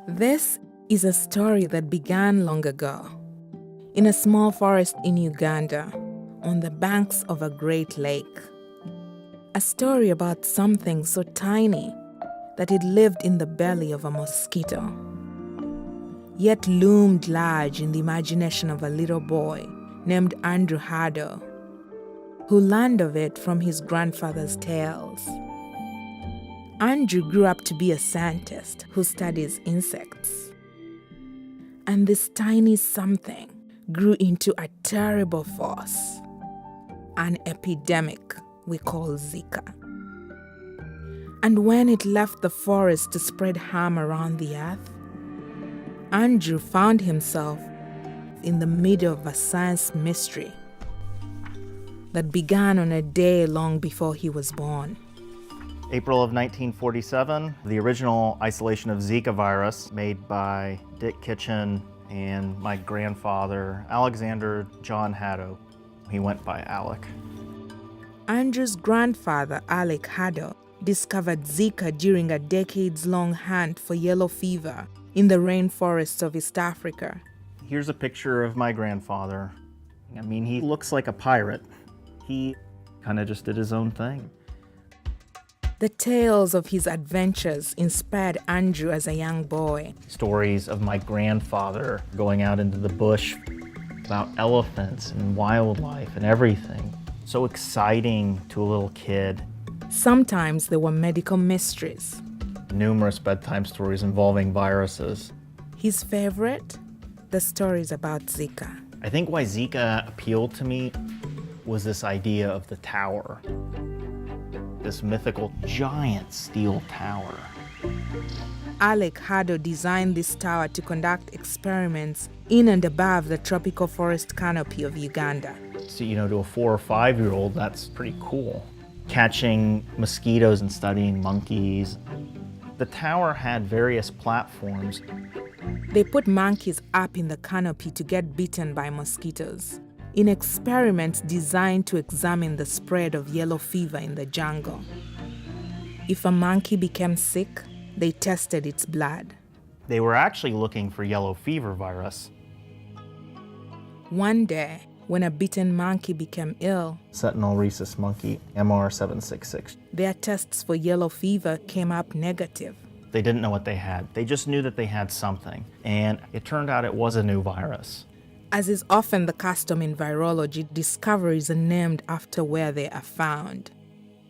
This is a story that began long ago, in a small forest in Uganda, on the banks of a great lake. A story about something so tiny that it lived in the belly of a mosquito, yet loomed large in the imagination of a little boy named Andrew Haddo, who learned of it from his grandfather's tales. Andrew grew up to be a scientist who studies insects. And this tiny something grew into a terrible force, an epidemic we call Zika. And when it left the forest to spread harm around the earth, Andrew found himself in the middle of a science mystery that began on a day long before he was born. April of 1947, the original isolation of Zika virus made by Dick Kitchen and my grandfather, Alexander John Haddo. He went by Alec. Andrew's grandfather, Alec Haddo, discovered Zika during a decades-long hunt for yellow fever in the rainforests of East Africa. Here's a picture of my grandfather. I mean, he looks like a pirate. He kind of just did his own thing. The tales of his adventures inspired Andrew as a young boy. Stories of my grandfather going out into the bush about elephants and wildlife and everything. So exciting to a little kid. Sometimes there were medical mysteries. Numerous bedtime stories involving viruses. His favorite? The stories about Zika. I think why Zika appealed to me was this idea of the tower. This mythical giant steel tower. Alec Haddo designed this tower to conduct experiments in and above the tropical forest canopy of Uganda. So, to a 4 or 5-year-old, that's pretty cool. Catching mosquitoes and studying monkeys. The tower had various platforms. They put monkeys up in the canopy to get bitten by mosquitoes in experiments designed to examine the spread of yellow fever in the jungle. If a monkey became sick, they tested its blood. They were actually looking for yellow fever virus. One day, when a bitten monkey became ill, Sentinel rhesus monkey, MR766. Their tests for yellow fever came up negative. They didn't know what they had. They just knew that they had something. And it turned out it was a new virus. As is often the custom in virology, discoveries are named after where they are found.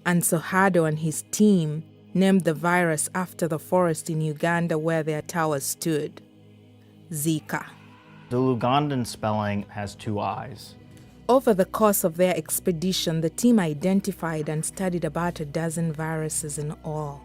And so Haddo and his team named the virus after the forest in Uganda where their tower stood. Zika. The Ugandan spelling has 2 eyes. Over the course of their expedition, the team identified and studied about a dozen viruses in all.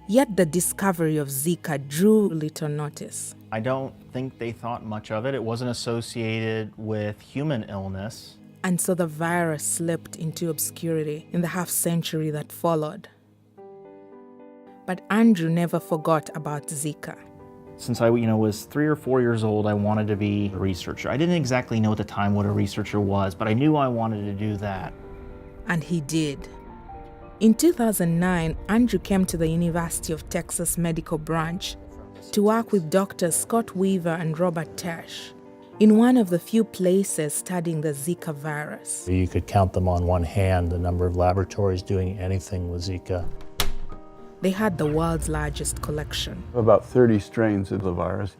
Yet the discovery of Zika drew little notice. I don't think they thought much of it. It wasn't associated with human illness. And so the virus slipped into obscurity in the half-century that followed. But Andrew never forgot about Zika. Since I was 3 or 4 years old, I wanted to be a researcher. I didn't exactly know at the time what a researcher was, but I knew I wanted to do that. And he did. In 2009, Andrew came to the University of Texas Medical Branch to work with Drs. Scott Weaver and Robert Tesh in one of the few places studying the Zika virus. You could count them on one hand, the number of laboratories doing anything with Zika. They had the world's largest collection, About 30 strains of the virus.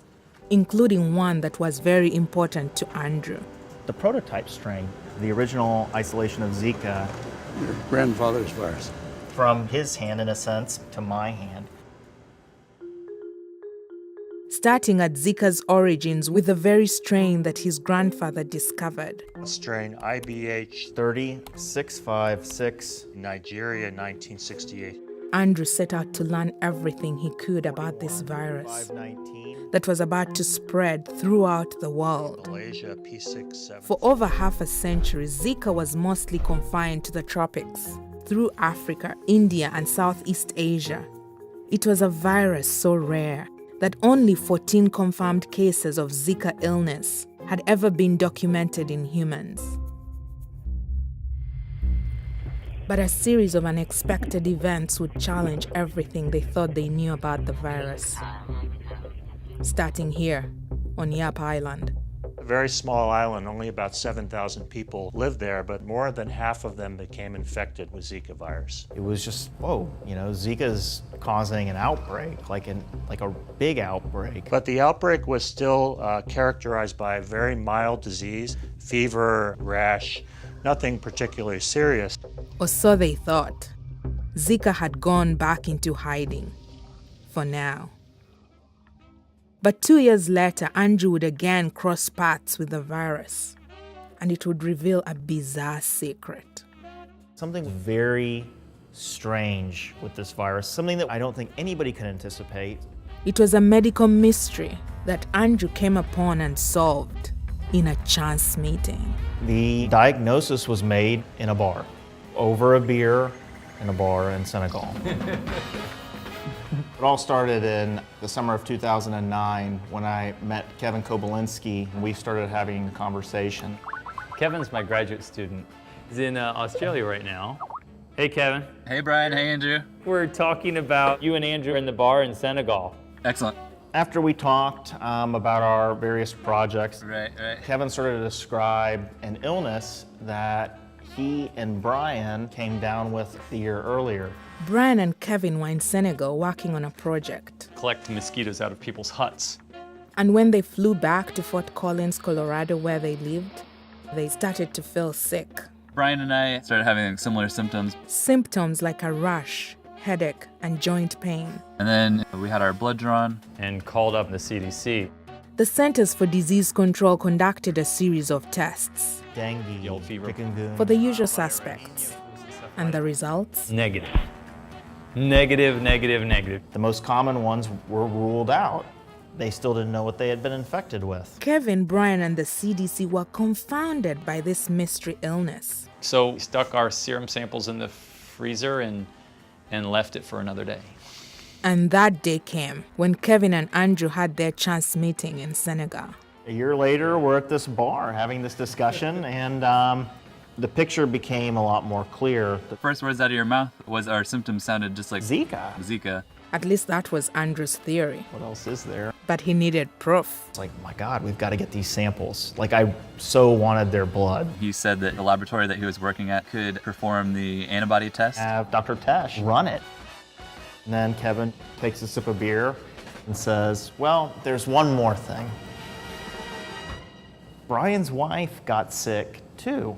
including one that was very important to Andrew. The prototype strain, the original isolation of Zika, Your grandfather's virus. from his hand, in a sense, to my hand. Starting at Zika's origins with the very strain that his grandfather discovered. Strain IBH, 30656. Nigeria, 1968. Andrew set out to learn everything he could about this virus 519. that was about to spread throughout the world. Malaysia, P67. For over half a century, Zika was mostly confined to the tropics, through Africa, India, and Southeast Asia. It was a virus so rare that only 14 confirmed cases of Zika illness had ever been documented in humans. But a series of unexpected events would challenge everything they thought they knew about the virus. starting here on Yap Island. A very small island, only about 7,000 people live there, but more than half of them became infected with Zika virus. It was just, whoa, Zika's causing an outbreak, like a big outbreak. But the outbreak was still characterized by a very mild disease, fever, rash, nothing particularly serious. Or so they thought. Zika had gone back into hiding. For now. But 2 years later, Andrew would again cross paths with the virus, and it would reveal a bizarre secret. Something very strange with this virus, something that I don't think anybody could anticipate. It was a medical mystery that Andrew came upon and solved in a chance meeting. The diagnosis was made in a bar, over a beer in a bar in Senegal. It all started in the summer of 2009 when I met Kevin Kobalinski and we started having a conversation. Kevin's my graduate student. He's in Australia right now. Hey, Kevin. Hey, Brian. Hey, Andrew. We're talking about you and Andrew in the bar in Senegal. Excellent. After we talked about our various projects, Right. Kevin started to describe an illness that he and Brian came down with the year earlier. Brian and Kevin were in Senegal working on a project. Collect mosquitoes out of people's huts. And when they flew back to Fort Collins, Colorado, where they lived, they started to feel sick. Brian and I started having similar symptoms. Symptoms like a rash, headache, and joint pain. And then we had our blood drawn. And called up the CDC. The Centers for Disease Control conducted a series of tests Dengue, Yellow fever. chikungunya. for the usual suspects. And the results? Negative. Negative, negative, negative. The most common ones were ruled out. They still didn't know what they had been infected with. Kevin, Brian, and the CDC were confounded by this mystery illness. So we stuck our serum samples in the freezer and left it for another day. And that day came when Kevin and Andrew had their chance meeting in Senegal. A year later, we're at this bar having this discussion, and the picture became a lot more clear. The first words out of your mouth was our symptoms sounded just like Zika. At least that was Andrew's theory. What else is there? But he needed proof. It's like, my God, we've got to get these samples. Like, I so wanted their blood. he said that the laboratory that he was working at could perform the antibody test. Have Dr. Tesh run it. And then Kevin takes a sip of beer and says, well, there's one more thing. Brian's wife got sick too.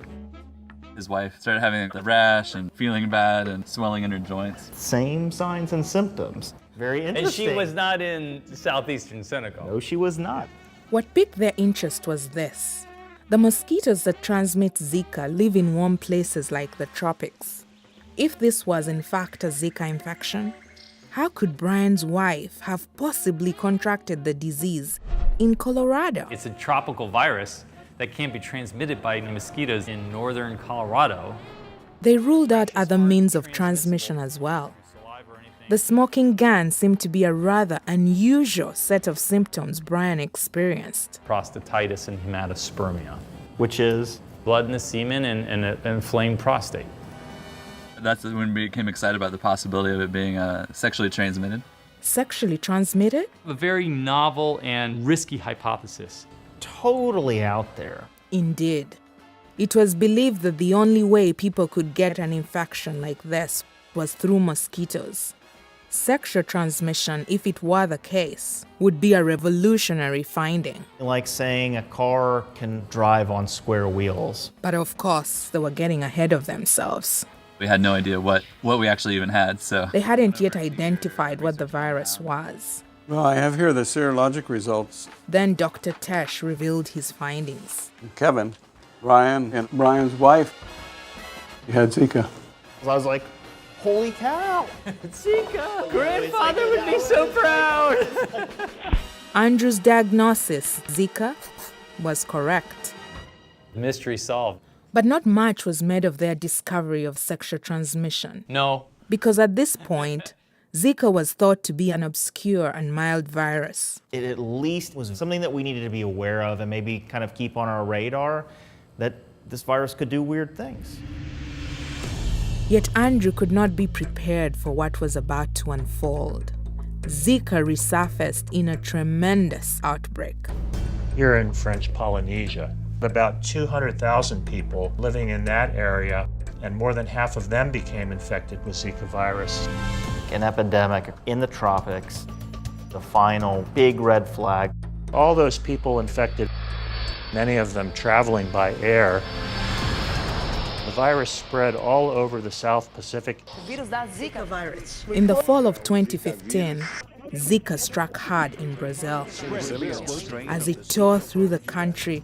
His wife started having the rash and feeling bad and swelling in her joints. Same signs and symptoms. Very interesting. And she was not in southeastern Senegal. No, she was not. What piqued their interest was this. The mosquitoes that transmit Zika live in warm places like the tropics. If this was in fact a Zika infection, how could Brian's wife have possibly contracted the disease in Colorado? It's a tropical virus that can't be transmitted by mosquitoes in northern Colorado. They ruled out other means of transmission as well. The smoking gun seemed to be a rather unusual set of symptoms Brian experienced. Prostatitis and hematospermia. Which is? Blood in the semen and an inflamed prostate. That's when we became excited about the possibility of it being sexually transmitted. Sexually transmitted? A very novel and risky hypothesis. Totally out there. Indeed. It was believed that the only way people could get an infection like this was through mosquitoes. Sexual transmission, if it were the case, would be a revolutionary finding. Like saying a car can drive on square wheels. But of course, they were getting ahead of themselves. We had no idea what we actually even had, so. They hadn't yet identified what the virus was. Well, I have here the serologic results. Then Dr. Tesh revealed his findings. Kevin, Brian, and Brian's wife, he had Zika. So I was like, holy cow! Zika! Grandfather would be so proud! Andrew's diagnosis, Zika, was correct. Mystery solved. But not much was made of their discovery of sexual transmission. No. Because at this point, Zika was thought to be an obscure and mild virus. It at least was something that we needed to be aware of and maybe kind of keep on our radar, that this virus could do weird things. Yet Andrew could not be prepared for what was about to unfold. Zika resurfaced in a tremendous outbreak. Here in French Polynesia, about 200,000 people living in that area, and more than half of them became infected with Zika virus. An epidemic in the tropics, the final big red flag. All those people infected, many of them traveling by air. The virus spread all over the South Pacific. In the fall of 2015, Zika struck hard in Brazil. As it tore through the country,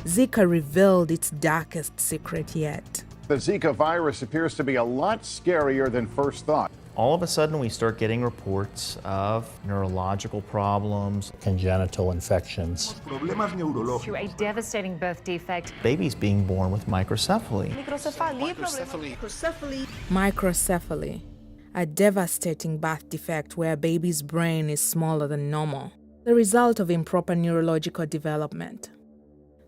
Zika revealed its darkest secret yet. The Zika virus appears to be a lot scarier than first thought. All of a sudden, we start getting reports of neurological problems, Congenital infections. Through a devastating birth defect. babies being born with microcephaly. Microcephaly, a devastating birth defect where a baby's brain is smaller than normal, the result of improper neurological development.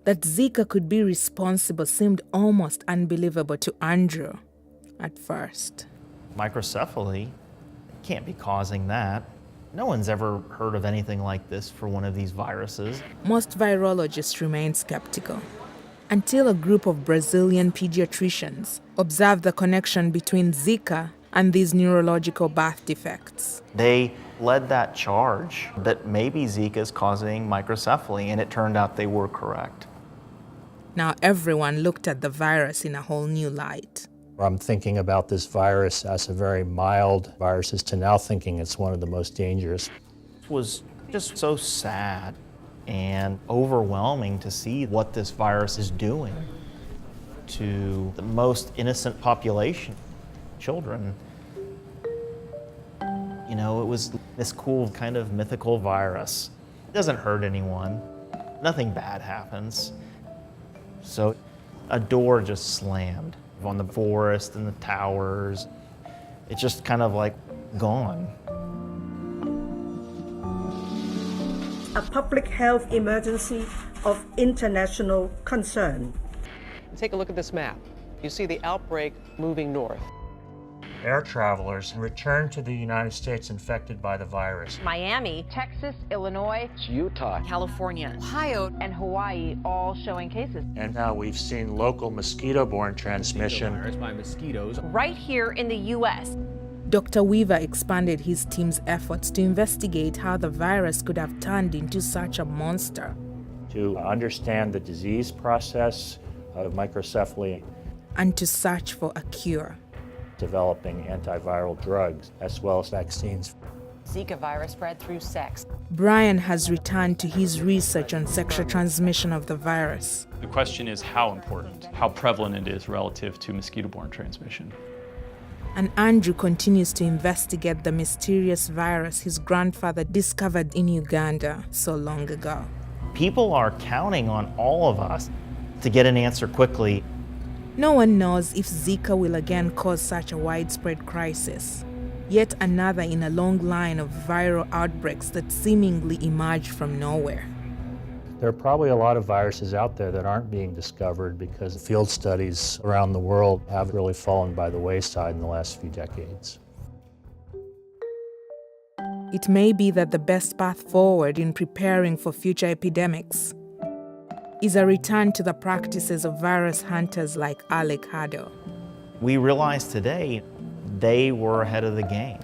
That Zika could be responsible seemed almost unbelievable to Andrew at first. Microcephaly can't be causing that. No one's ever heard of anything like this for one of these viruses. Most virologists remain skeptical until a group of Brazilian pediatricians observed the connection between Zika and these neurological birth defects. They led that charge that maybe Zika is causing microcephaly, and it turned out they were correct. Now everyone looked at the virus in a whole new light. From thinking about this virus as a very mild virus to now thinking it's one of the most dangerous. It was just so sad and overwhelming to see what this virus is doing to the most innocent population, children. You know, it was this cool kind of mythical virus. It doesn't hurt anyone. Nothing bad happens. So a door just slammed on the forest and the towers. It's just kind of like gone. A public health emergency of international concern. Take a look at this map. You see the outbreak moving north. Air travelers returned to the United States infected by the virus. Miami, Texas, Illinois, Utah, California, Ohio, and Hawaii all showing cases. And now we've seen local mosquito-borne transmission by mosquitoes right here in the U.S. Dr. Weaver expanded his team's efforts to investigate how the virus could have turned into such a monster. to understand the disease process of microcephaly, and to search for a cure. Developing antiviral drugs as well as vaccines. Zika virus spread through sex. Brian has returned to his research on sexual transmission of the virus. The question is how important, how prevalent it is relative to mosquito-borne transmission. And Andrew continues to investigate the mysterious virus his grandfather discovered in Uganda so long ago. People are counting on all of us to get an answer quickly. No one knows if Zika will again cause such a widespread crisis. Yet another in a long line of viral outbreaks that seemingly emerged from nowhere. There are probably a lot of viruses out there that aren't being discovered because field studies around the world have really fallen by the wayside in the last few decades. It may be that the best path forward in preparing for future epidemics is a return to the practices of virus hunters like Alec Haddo. We realize today they were ahead of the game.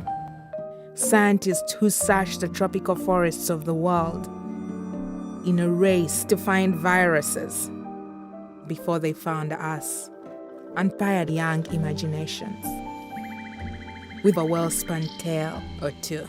Scientists who searched the tropical forests of the world in a race to find viruses before they found us, inspired young imaginations with a well-spun tale or two.